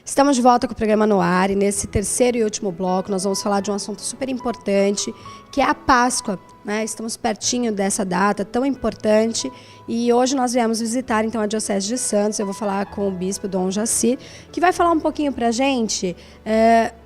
Estamos de volta com o programa no ar e nesse terceiro e último bloco nós vamos falar de um assunto super importante, que é a Páscoa, né? Estamos pertinho dessa data tão importante e hoje nós viemos visitar então a Diocese de Santos. Eu vou falar com o Bispo Dom Jaci, que vai falar um pouquinho para a gente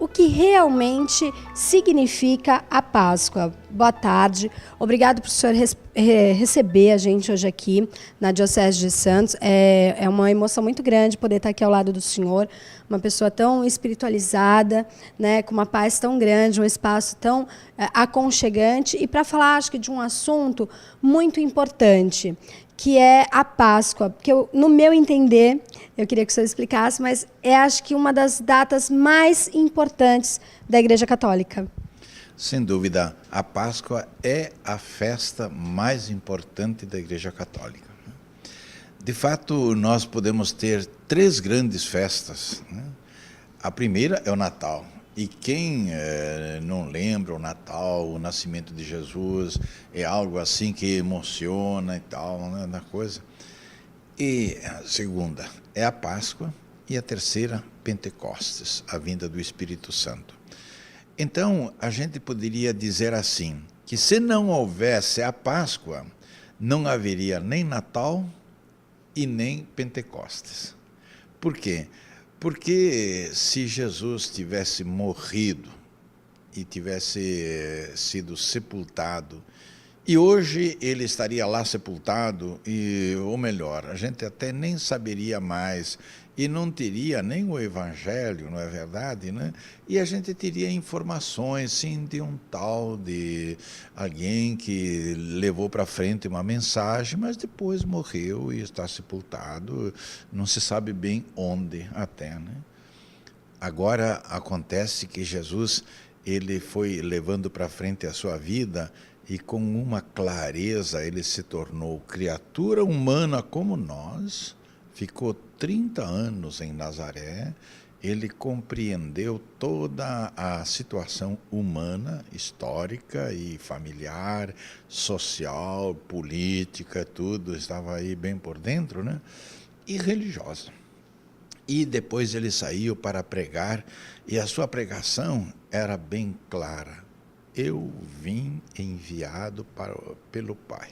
o que realmente significa a Páscoa. Boa tarde, obrigado por o senhor receber a gente hoje aqui na Diocese de Santos. É uma emoção muito grande poder estar aqui ao lado do senhor, uma pessoa tão espiritualizada, né, com uma paz tão grande, um espaço tão aconchegante, e para falar, acho que, de um assunto muito importante, que é a Páscoa, porque no meu entender, eu queria que o senhor explicasse, mas acho que uma das datas mais importantes da Igreja Católica. Sem dúvida, a Páscoa é a festa mais importante da Igreja Católica. De fato, nós podemos ter três grandes festas, né? A primeira é o Natal. E quem não lembra o Natal, o nascimento de Jesus, é algo assim que emociona e tal, né, da coisa. E a segunda é a Páscoa e a terceira, Pentecostes, a vinda do Espírito Santo. Então, a gente poderia dizer assim, que se não houvesse a Páscoa, não haveria nem Natal e nem Pentecostes. Por quê? Porque se Jesus tivesse morrido e tivesse sido sepultado, e hoje ele estaria lá sepultado, ou melhor, a gente até nem saberia mais, e não teria nem o Evangelho, não é verdade, né? E a gente teria informações, sim, de um tal, de alguém que levou para frente uma mensagem, mas depois morreu e está sepultado, não se sabe bem onde até, né? Agora acontece que Jesus, ele foi levando para frente a sua vida e com uma clareza ele se tornou criatura humana como nós, ficou 30 anos em Nazaré, ele compreendeu toda a situação humana, histórica e familiar, social, política, tudo estava aí bem por dentro, né? E religiosa. E depois ele saiu para pregar, e a sua pregação era bem clara. Eu vim enviado pelo Pai.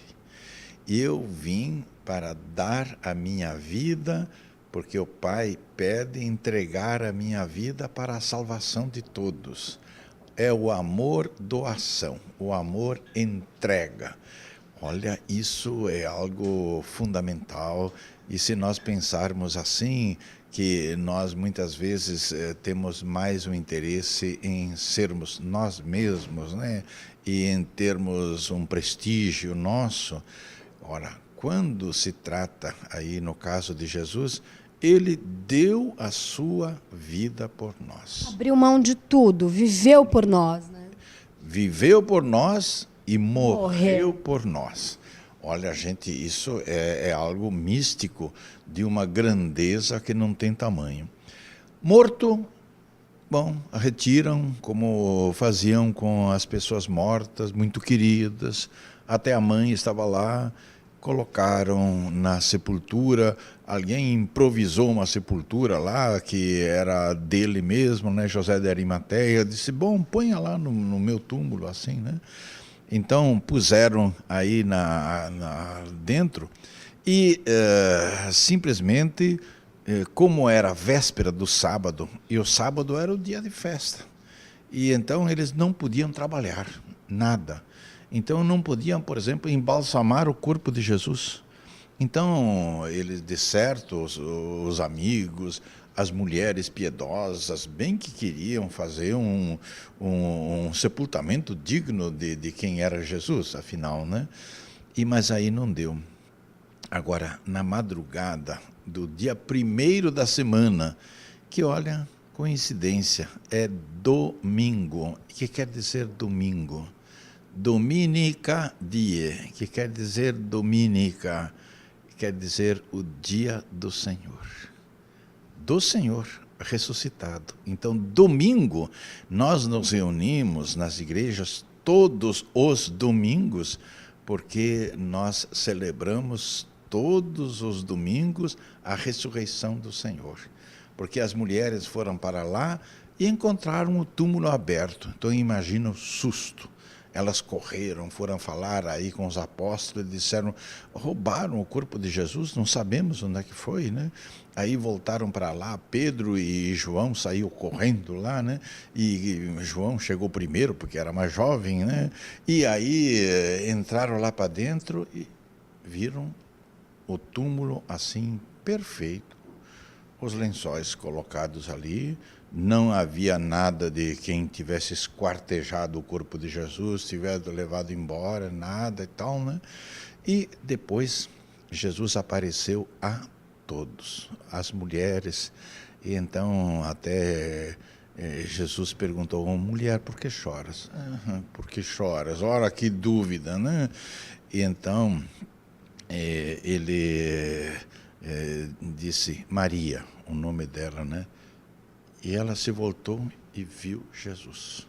Eu vim para dar a minha vida, porque o Pai pede entregar a minha vida para a salvação de todos. É o amor doação, o amor entrega. Olha, isso é algo fundamental, e se nós pensarmos assim, que nós muitas vezes temos mais um interesse em sermos nós mesmos, né? E em termos um prestígio nosso. Ora, quando se trata aí no caso de Jesus, ele deu a sua vida por nós. Abriu mão de tudo, viveu por nós, né? Viveu por nós e morreu por nós. Olha, gente, isso é algo místico, de uma grandeza que não tem tamanho. Morto, bom, retiram, como faziam com as pessoas mortas, muito queridas. Até a mãe estava lá, colocaram na sepultura, alguém improvisou uma sepultura lá, que era dele mesmo, né? José de Arimateia, disse, bom, ponha lá no meu túmulo, assim, né? Então puseram aí dentro e simplesmente, como era a véspera do sábado, e o sábado era o dia de festa, e então eles não podiam trabalhar, nada. Então não podiam, por exemplo, embalsamar o corpo de Jesus. Então eles, de certo, os amigos, as mulheres piedosas, bem que queriam fazer um sepultamento digno de quem era Jesus, afinal, né? Mas aí não deu. Agora, na madrugada do dia 1º da semana, que olha, coincidência, é domingo. O que quer dizer domingo? Dominica die, que quer dizer dominica, quer dizer o dia do Senhor. Do Senhor ressuscitado. Então, domingo, nós nos reunimos nas igrejas todos os domingos, porque nós celebramos todos os domingos a ressurreição do Senhor. porque as mulheres foram para lá e encontraram o túmulo aberto. Então imagina o susto. Elas correram, foram falar aí com os apóstolos e disseram, roubaram o corpo de Jesus, não sabemos onde é que foi, né? Aí voltaram para lá, Pedro e João saíram correndo lá, né? E João chegou primeiro, porque era mais jovem, né? E aí entraram lá para dentro e viram o túmulo assim, perfeito. Os lençóis colocados ali, não havia nada de quem tivesse esquartejado o corpo de Jesus, tivesse levado embora, nada e tal, né? E depois Jesus apareceu a todos, as mulheres, e então até Jesus perguntou, mulher, por que choras? Por que choras? Ora, que dúvida, né? E então ele disse Maria, o nome dela, né? E ela se voltou e viu Jesus.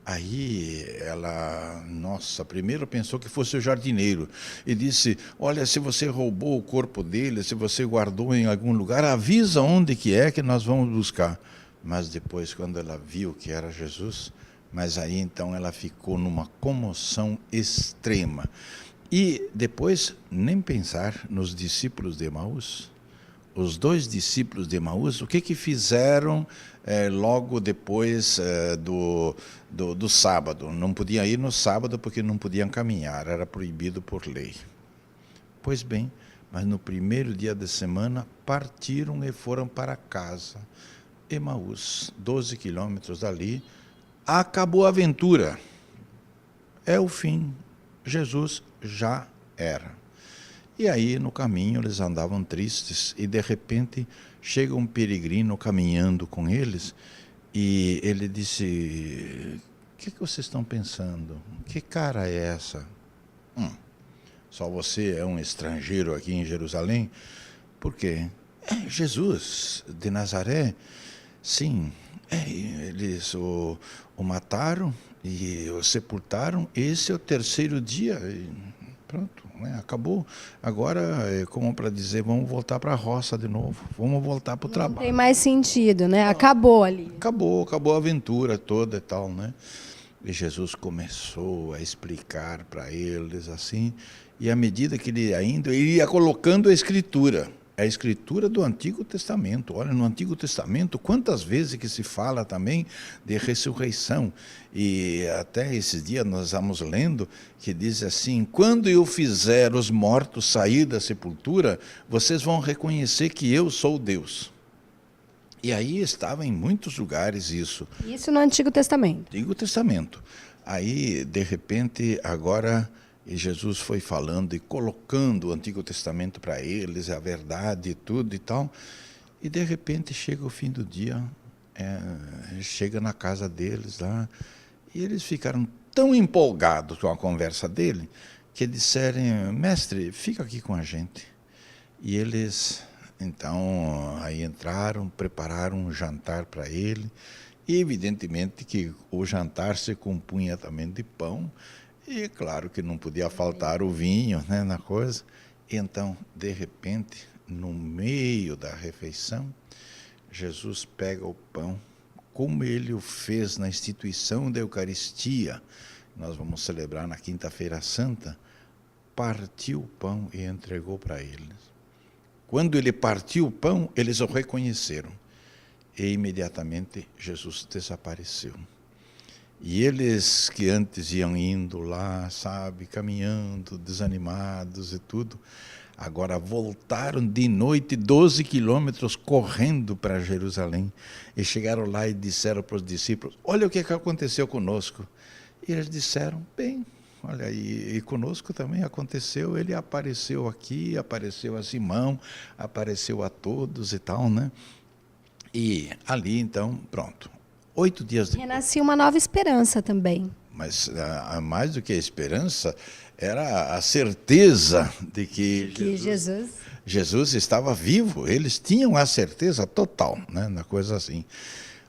Aí ela, nossa, primeiro pensou que fosse o jardineiro e disse, olha, se você roubou o corpo dele, se você guardou em algum lugar, avisa onde que é que nós vamos buscar. Mas depois, quando ela viu que era Jesus, mas aí então ela ficou numa comoção extrema. E depois, nem pensar nos discípulos de Emaús. Os 2 discípulos de Emaús, o que fizeram logo depois do sábado? Não podiam ir no sábado porque não podiam caminhar, era proibido por lei. Pois bem, mas no primeiro dia da semana partiram e foram para casa. Emaús, 12 quilômetros dali, acabou a aventura. É o fim. Jesus já era. E aí, no caminho, eles andavam tristes e, de repente, chega um peregrino caminhando com eles e ele disse, o que vocês estão pensando? Que cara é essa? Só você é um estrangeiro aqui em Jerusalém? Por quê? Jesus de Nazaré. Sim, eles o mataram e o sepultaram. Esse é o 3º dia. Pronto, né? Acabou. Agora, como para dizer, vamos voltar para a roça de novo, vamos voltar para o trabalho. Não tem mais sentido, né? Acabou ali. Acabou a aventura toda e tal, né? E Jesus começou a explicar para eles assim, e à medida que ele ia colocando a Escritura do Antigo Testamento. Olha, no Antigo Testamento, quantas vezes que se fala também de ressurreição. E até esses dias nós estamos lendo que diz assim, quando eu fizer os mortos sair da sepultura, vocês vão reconhecer que eu sou Deus. E aí estava em muitos lugares isso. Isso no Antigo Testamento. Antigo Testamento. Aí, de repente, agora Jesus foi falando e colocando o Antigo Testamento para eles, a verdade e tudo e tal. E, de repente, chega o fim do dia, chega na casa deles lá, e eles ficaram tão empolgados com a conversa dele, que disseram, mestre, fica aqui com a gente. E eles... Então, aí entraram, prepararam um jantar para ele, e evidentemente que o jantar se compunha também de pão, e claro que não podia faltar o vinho, né, na coisa. E então, de repente, no meio da refeição, Jesus pega o pão, como ele o fez na instituição da Eucaristia, nós vamos celebrar na Quinta-feira Santa, partiu o pão e entregou para eles. Quando ele partiu o pão, eles o reconheceram. E imediatamente Jesus desapareceu. E eles que antes iam indo lá, sabe, caminhando, desanimados e tudo, agora voltaram de noite 12 quilômetros correndo para Jerusalém. E chegaram lá e disseram para os discípulos, olha o que aconteceu conosco. E eles disseram, bem... Olha, e conosco também aconteceu, ele apareceu aqui, apareceu a Simão, apareceu a todos e tal, né? E ali, então, pronto. 8 dias depois... Renascia uma nova esperança também. Mas, mais do que a esperança, era a certeza de que Jesus estava vivo. Eles tinham a certeza total, né? Na coisa assim.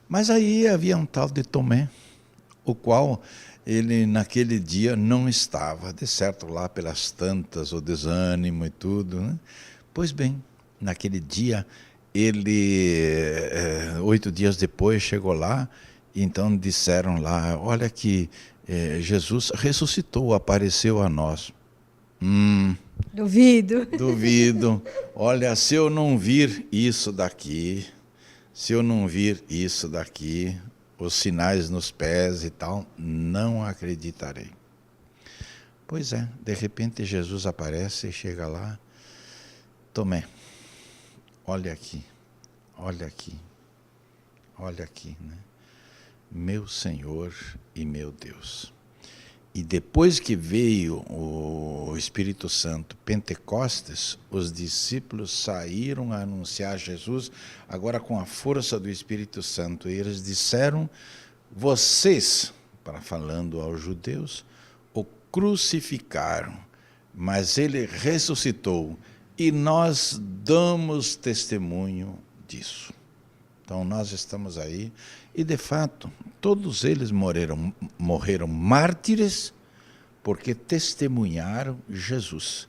Mas aí havia um tal de Tomé, o qual... ele naquele dia não estava, de certo lá pelas tantas, o desânimo e tudo, né? Pois bem, naquele dia ele, 8 dias depois, chegou lá, e então disseram lá, olha que Jesus ressuscitou, apareceu a nós. Duvido. Duvido. Olha, se eu não vir isso daqui, se eu não vir isso daqui, os sinais nos pés e tal, não acreditarei. Pois é, de repente Jesus aparece e chega lá, Tomé, olha aqui, olha aqui, olha aqui, né? Meu Senhor e meu Deus. E depois que veio o Espírito Santo, Pentecostes, os discípulos saíram a anunciar Jesus, agora com a força do Espírito Santo. E eles disseram, vocês, falando aos judeus, o crucificaram, mas ele ressuscitou, e nós damos testemunho disso. Então nós estamos aí, e de fato, todos eles morreram mártires, porque testemunharam Jesus.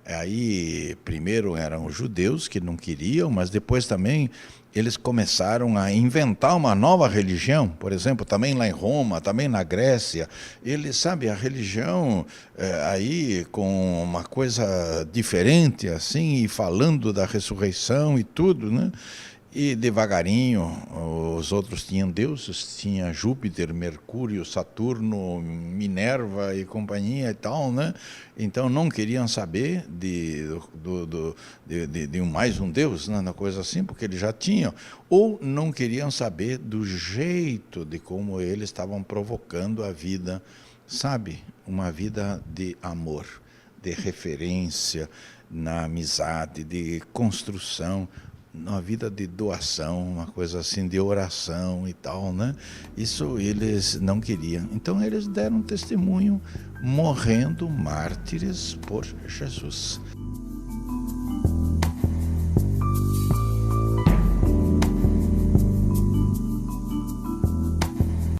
Aí, primeiro eram os judeus que não queriam, mas depois também eles começaram a inventar uma nova religião, por exemplo, também lá em Roma, também na Grécia. Eles, sabe, a religião aí com uma coisa diferente, assim, e falando da ressurreição e tudo, né? E devagarinho, os outros tinham deuses, tinha Júpiter, Mercúrio, Saturno, Minerva e companhia e tal, né? Então não queriam saber de mais um deus, né? Uma coisa assim, porque eles já tinham. Ou não queriam saber do jeito de como eles estavam provocando a vida, sabe? Uma vida de amor, de referência na amizade, de construção, uma vida de doação, uma coisa assim, de oração e tal, né? Isso eles não queriam. Então eles deram testemunho morrendo mártires por Jesus.